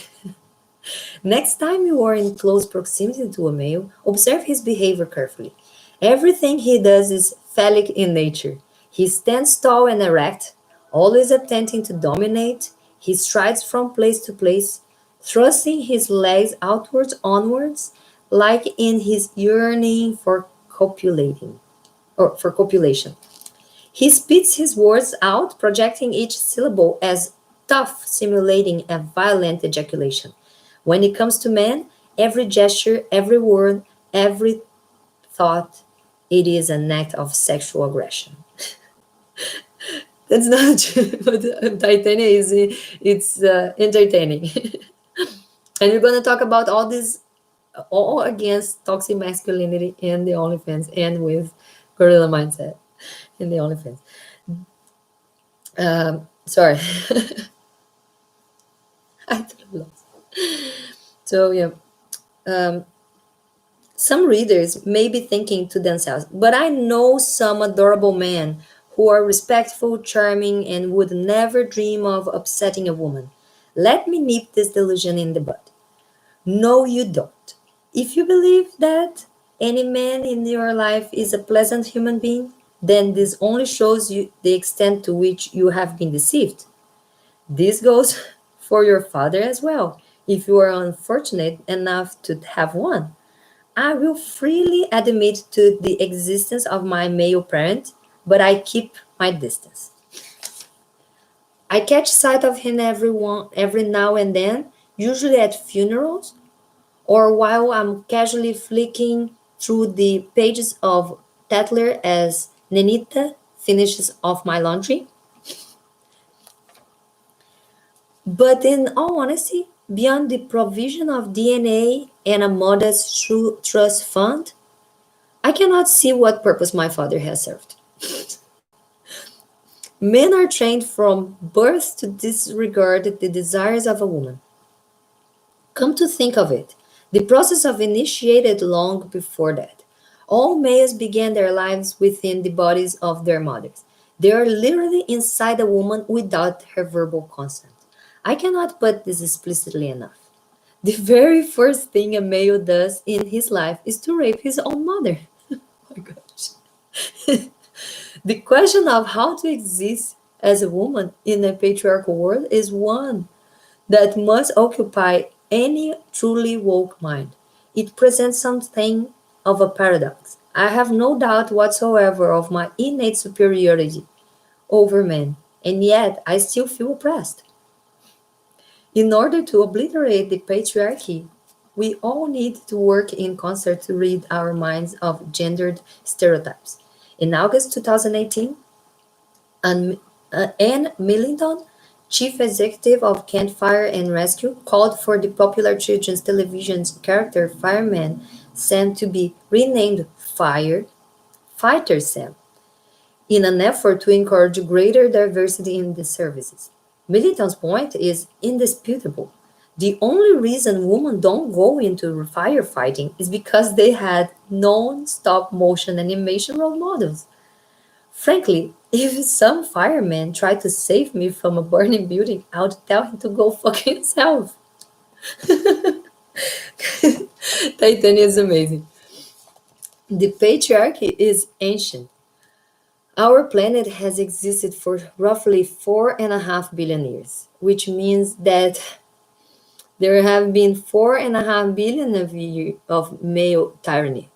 Next time you are in close proximity to a male, observe his behavior carefully. Everything he does is phallic in nature. He stands tall and erect, always attempting to dominate. He strides from place to place, thrusting his legs outwards, onwards, like in his yearning for copulating or for copulation. He spits his words out, projecting each syllable as tough, simulating a violent ejaculation. When it comes to men, every gesture, every word, every thought, it is an act of sexual aggression. That's not true, but Titania is it's entertaining, and we're gonna talk about all this, all against toxic masculinity in the OnlyFans and with gorilla mindset in the OnlyFans. Sorry, I totally lost. So yeah, um, some readers may be thinking to themselves, but I know some adorable men who are respectful, charming, and would never dream of upsetting a woman. Let me nip this delusion in the bud. No, you don't. If you believe that any man in your life is a pleasant human being, then this only shows you the extent to which you have been deceived. This goes for your father as well, if you are unfortunate enough to have one. I will freely admit to the existence of my male parent, but I keep my distance. I catch sight of him every now and then, usually at funerals or while I'm casually flicking through the pages of Tatler as Nenita finishes off my laundry. But in all honesty, beyond the provision of DNA and a modest trust fund, I cannot see what purpose my father has served. Men are trained from birth to disregard the desires of a woman. Come to think of it, the process of initiated long before that. All males began their lives within the bodies of their mothers. They are literally inside a woman without her verbal consent. I cannot put this explicitly enough. The very first thing a male does in his life is to rape his own mother. Oh my gosh. The question of how to exist as a woman in a patriarchal world is one that must occupy any truly woke mind. It presents something of a paradox. I have no doubt whatsoever of my innate superiority over men, and yet I still feel oppressed. In order to obliterate the patriarchy, we all need to work in concert to rid our minds of gendered stereotypes. In August 2018, Anne Millington, chief executive of Campfire and Rescue, called for the popular children's television character Fireman Sam to be renamed Fighter Sam in an effort to encourage greater diversity in the services. Millington's point is indisputable. The only reason women don't go into firefighting is because they had non-stop motion animation role models. Frankly, if some fireman tried to save me from a burning building, I would tell him to go fuck himself. Titania is amazing. The patriarchy is ancient. Our planet has existed for roughly 4.5 billion years, which means that there have been 4.5 billion of years of male tyranny.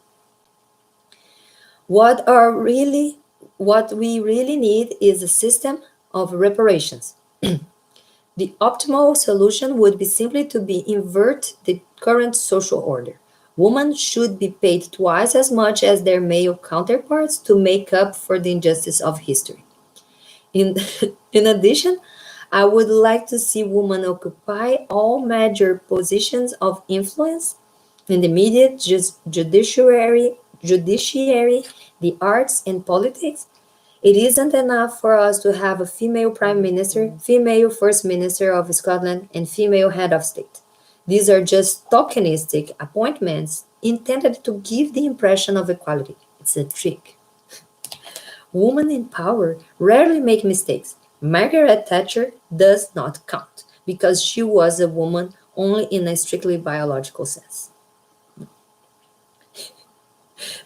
What are really what we really need is a system of reparations. The optimal solution would be simply to be invert the current social order. Women should be paid twice as much as their male counterparts to make up for the injustice of history. In, in addition, I would like to see women occupy all major positions of influence in the media, judiciary, the arts, and politics. It isn't enough for us to have a female prime minister, female first minister of Scotland, and female head of state. These are just tokenistic appointments intended to give the impression of equality. It's a trick. Women in power rarely make mistakes. Margaret Thatcher does not count because she was a woman only in a strictly biological sense.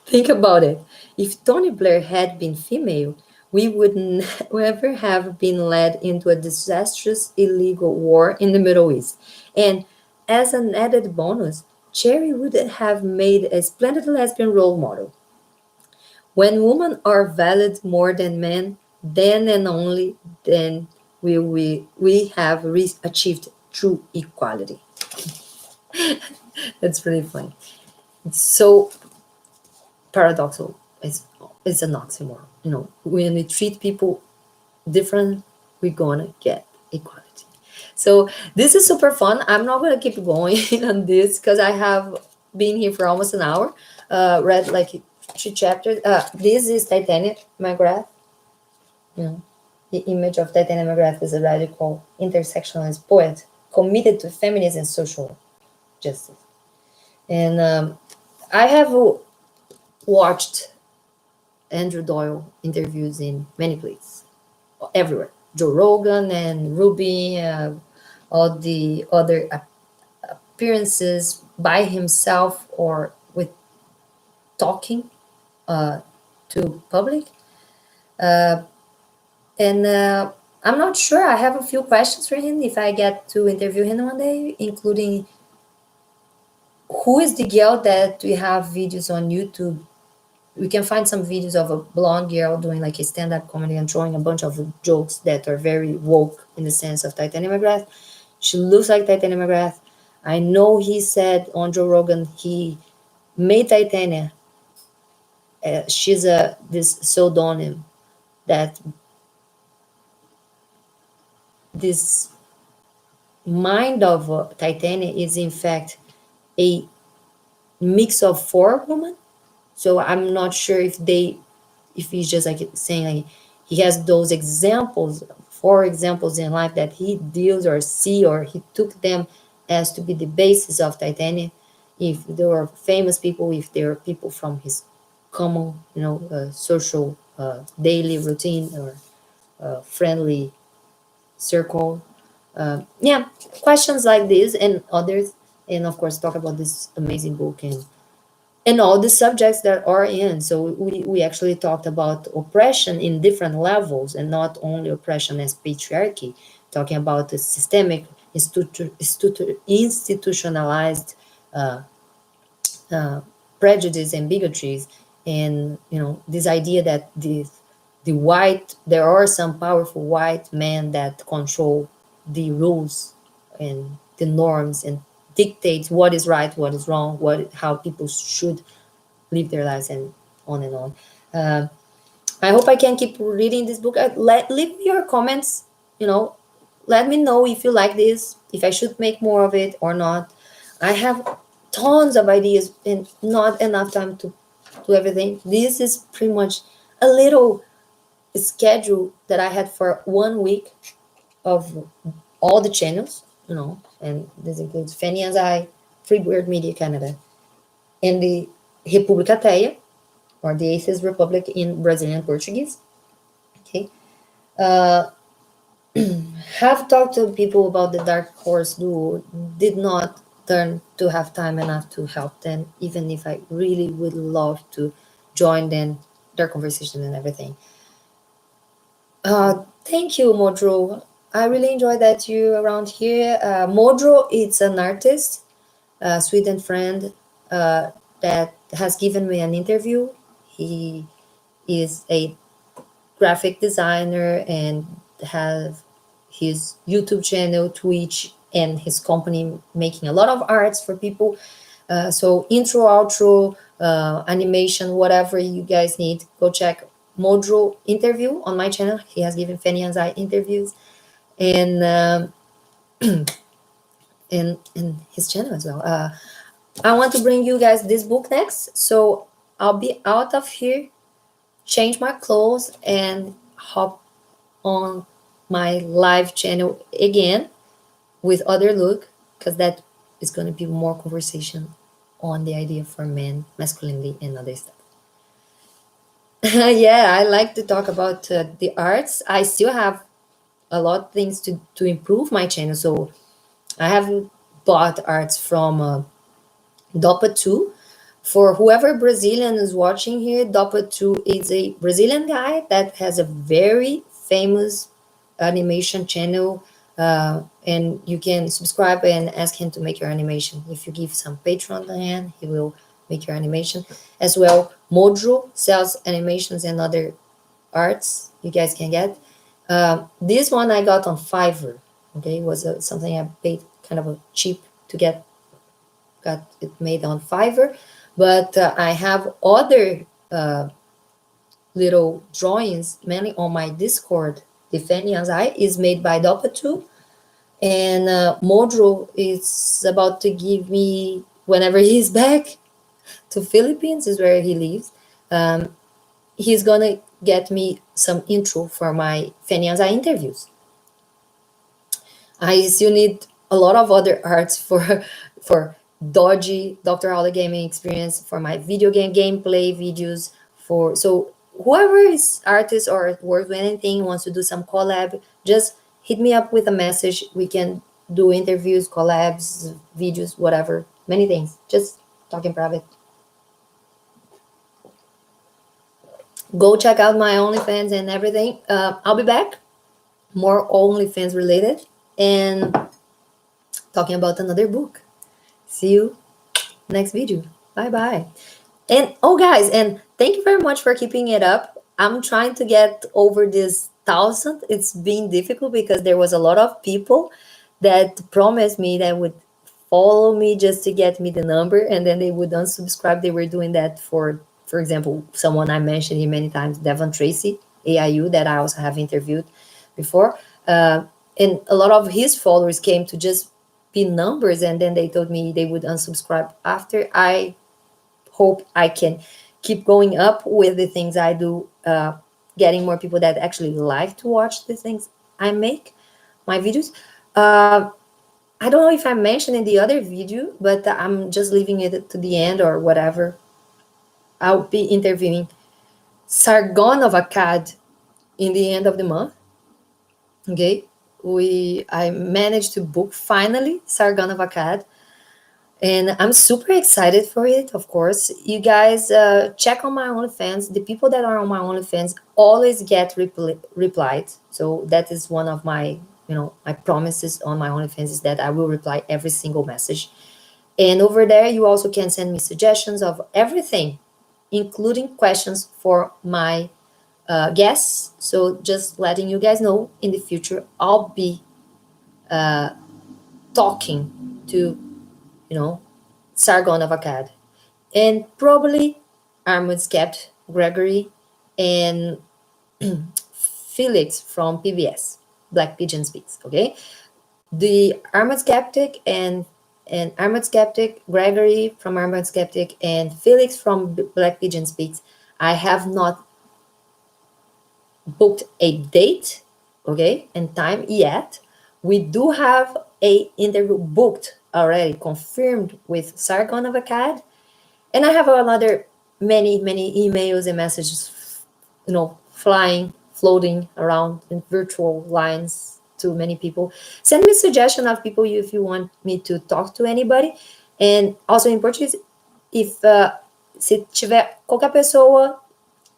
Think about it. If Tony Blair had been female, we would never have been led into a disastrous illegal war in the Middle East. And as an added bonus, Cherry would have made a splendid lesbian role model. When women are valued more than men, then and only then will we have achieved true equality. That's really funny. It's so paradoxical. It's an oxymoron. You know, when we treat people different, we're gonna get equality. So this is super fun. I'm not gonna keep going on this because I have been here for almost an hour. Read like 3 chapters. This is Titania McGrath. You know, the image of Titania McGrath is a radical intersectionalist poet committed to feminism and social justice. And I have watched Andrew Doyle interviews in many places, everywhere. Joe Rogan and Ruby, all the other appearances by himself or with talking to public. Uh, and I'm not sure. I have a few questions for him if I get to interview him one day, including who is the girl that we have videos on YouTube. We can find some videos of a blonde girl doing like a stand-up comedy and throwing a bunch of jokes that are very woke in the sense of Titania McGrath. She looks like Titania McGrath. I know he said on Joe Rogan he made Titania. She's a this pseudonym that this mind of Titania is in fact a mix of four women. So I'm not sure if he's just like saying like he has those examples, four examples in life that he deals or see or he took them as to be the basis of Titania. If there are famous people, if there are people from his common, social daily routine or friendly circle. Yeah, questions like this and others, and of course talk about this amazing book and all the subjects that are in. So we actually talked about oppression in different levels and not only oppression as patriarchy, talking about the systemic, institutionalized uh, uh, prejudice and bigotries, and this idea that there are some powerful white men that control the rules and the norms and dictate what is right, what is wrong, how people should live their lives, and on and on. Uh, I hope I can keep reading this book. Leave me your comments. Let me know if you like this, if I should make more of it or not. I have tons of ideas and not enough time to do everything. This is pretty much a little schedule that I had for 1 week of all the channels, and this includes Fanny and I, Free Bird Media Canada, and the República Ateia, or the Atheist Republic in Brazilian Portuguese. Okay. Have talked to people about the Dark Horse Duo, did not learn to have time enough to help them, even if I really would love to join them, their conversation and everything. Thank you, Modro. I really enjoy that you around here. Modro is an artist, a Sweden friend that has given me an interview. He is a graphic designer and have his YouTube channel, Twitch, and his company making a lot of arts for people. So intro, outro, animation, whatever you guys need, go check Modro interview on my channel. He has given Fanny and I interviews, and in his channel as well. I want to bring you guys this book next, so I'll be out of here, change my clothes, and hop on my live channel again with other look, because that is going to be more conversation on the idea for men, masculinity, and other stuff. Yeah, I like to talk about the arts. I still have a lot of things to improve my channel. So I have bought arts from Dopa 2. For whoever Brazilian is watching here, Dopa 2 is a Brazilian guy that has a very famous animation channel. And you can subscribe and ask him to make your animation. If you give some Patreon to him, he will make your animation. As well, Modro sells animations and other arts you guys can get. This one I got on Fiverr. Okay, it was something I paid kind of a cheap to get, got it made on Fiverr. But I have other little drawings, mainly on my Discord. Defenians Eye is made by Dopa2, and Modro is about to give me, whenever he's back to Philippines, is where he lives. He's gonna get me some intro for my Fenianza interviews. I still need a lot of other arts for Dodgy Dr. Holly gaming experience, for my video game gameplay videos. For so whoever is artist or works with anything wants to do some collab, just hit me up with a message. We can do interviews, collabs, videos, whatever, many things. Just talk in private. Go check out my OnlyFans and everything. I'll be back, more OnlyFans related, and talking about another book. See you next video. Bye bye. And oh, guys, and thank you very much for keeping it up. I'm trying to get over this 1,000. It's been difficult because there was a lot of people that promised me that would follow me just to get me the number, and then they would unsubscribe. They were doing that for example, someone I mentioned here many times, Devon Tracy, AIU, that I also have interviewed before. And a lot of his followers came to just be numbers, and then they told me they would unsubscribe after. I hope I can keep going up with the things I do, getting more people that actually like to watch the things I make, my videos. I don't know if I mentioned in the other video, but I'm just leaving it to the end or whatever. I'll be interviewing Sargonova CAD in the end of the month. Okay, I managed to book finally Sargonova CAD, and I'm super excited for it. Of course, you guys check on my OnlyFans. The people that are on my OnlyFans always get replied. So that is one of my, my promises on my OnlyFans, is that I will reply every single message. And over there, you also can send me suggestions of everything, including questions for my guests. So just letting you guys know, in the future, I'll be talking to, Sargon of Akkad, and probably Armud Skept, Gregory, and Felix from PBS, Black Pigeon Speaks. Okay, the Armored Skeptic and Armored Skeptic, Gregory from Armored Skeptic, and Felix from Black Pigeon Speaks. I have not booked a date, okay, and time yet. We do have a interview booked already, confirmed with Sargon of Akkad, and I have another many emails and messages, flying, floating around in virtual lines to many people. Send me a suggestion of people if you want me to talk to anybody. And also in Portuguese, if se tiver qualquer pessoa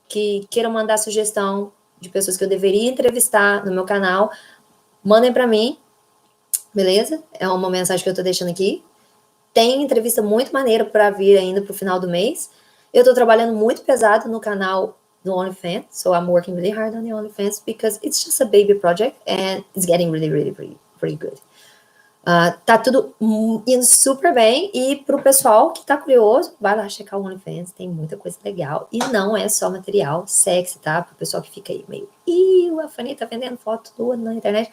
que queira mandar sugestão de pessoas que eu deveria entrevistar no meu canal, mandem para mim, beleza? É uma mensagem que eu tô deixando aqui. Tem entrevista muito maneira para vir ainda pro final do mês. Eu tô trabalhando muito pesado no canal do OnlyFans, so I'm working really hard on the OnlyFans because it's just a baby project and it's getting really good. Tá tudo indo super bem. E pro pessoal que tá curioso, vai lá checar o OnlyFans, tem muita coisa legal. E não é só material sexy, tá? Pro pessoal que fica aí meio, a Fanny tá vendendo foto tua na internet.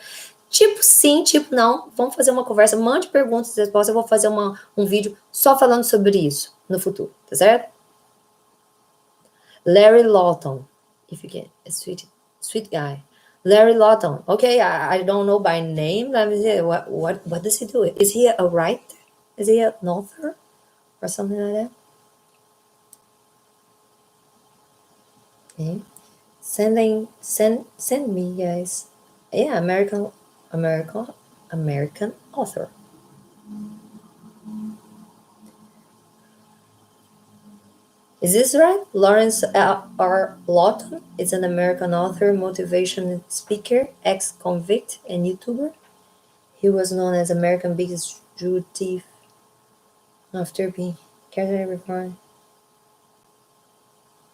Tipo sim, tipo não. Vamos fazer uma conversa, mande perguntas e respostas. Eu vou fazer um vídeo só falando sobre isso no futuro, tá certo? Larry Lawton, if you can, a sweet guy. Larry Lawton. Okay, I don't know by name. Let me see. What does he do? Is he a writer? Is he an author or something like that? Okay. Send me, guys. Yeah, American author. Is this right? Lawrence R. Lawton is an American author, motivation speaker, ex-convict, and YouTuber. He was known as America's biggest Jew thief after being carried reform.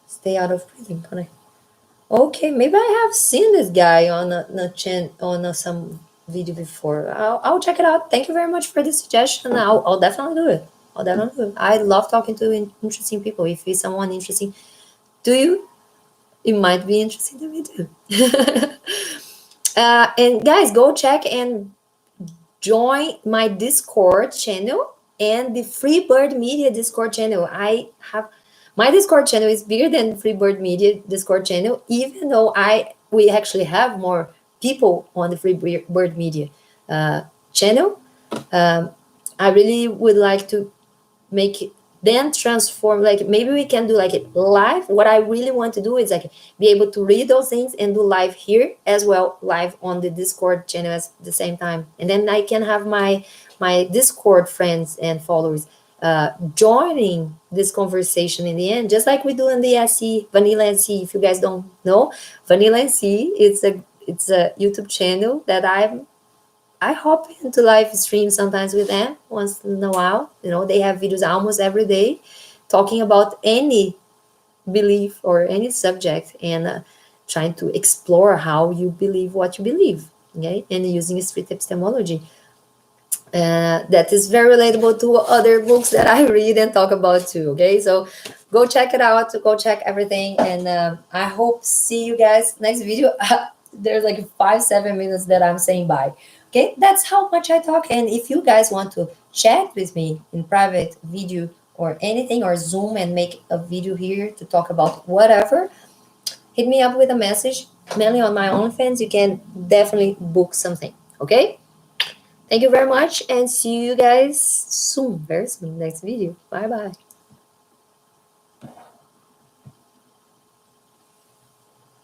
Stay out of prison, connect. Okay, maybe I have seen this guy on some video before. I'll check it out. Thank you very much for the suggestion. I'll definitely do it. I love talking to interesting people. If he's someone interesting to you, it might be interesting to me too. And guys, go check and join my Discord channel and the Freebird Media Discord channel. My Discord channel is bigger than Freebird Media Discord channel, even though we actually have more people on the Freebird Media channel. I really would like to make it then transform, like maybe we can do like it live. What I really want to do is like be able to read those things and do live here as well, live on the Discord channel at the same time. And then I can have my Discord friends and followers joining this conversation in the end, just like we do in the SE, Vanilla SE. If you guys don't know, Vanilla SE, it's a YouTube channel that I hop into live stream sometimes with them once in a while. You know, they have videos almost every day talking about any belief or any subject and trying to explore how you believe what you believe, okay? And using street epistemology. That is very relatable to other books that I read and talk about too, okay? So go check it out, go check everything, and I hope see you guys next video. There's like 5-7 minutes that I'm saying bye. Okay, that's how much I talk. And if you guys want to chat with me in private video or anything, or Zoom and make a video here to talk about whatever, hit me up with a message, mainly on my OnlyFans. You can definitely book something, okay? Thank you very much and see you guys soon, very soon, next video. Bye-bye.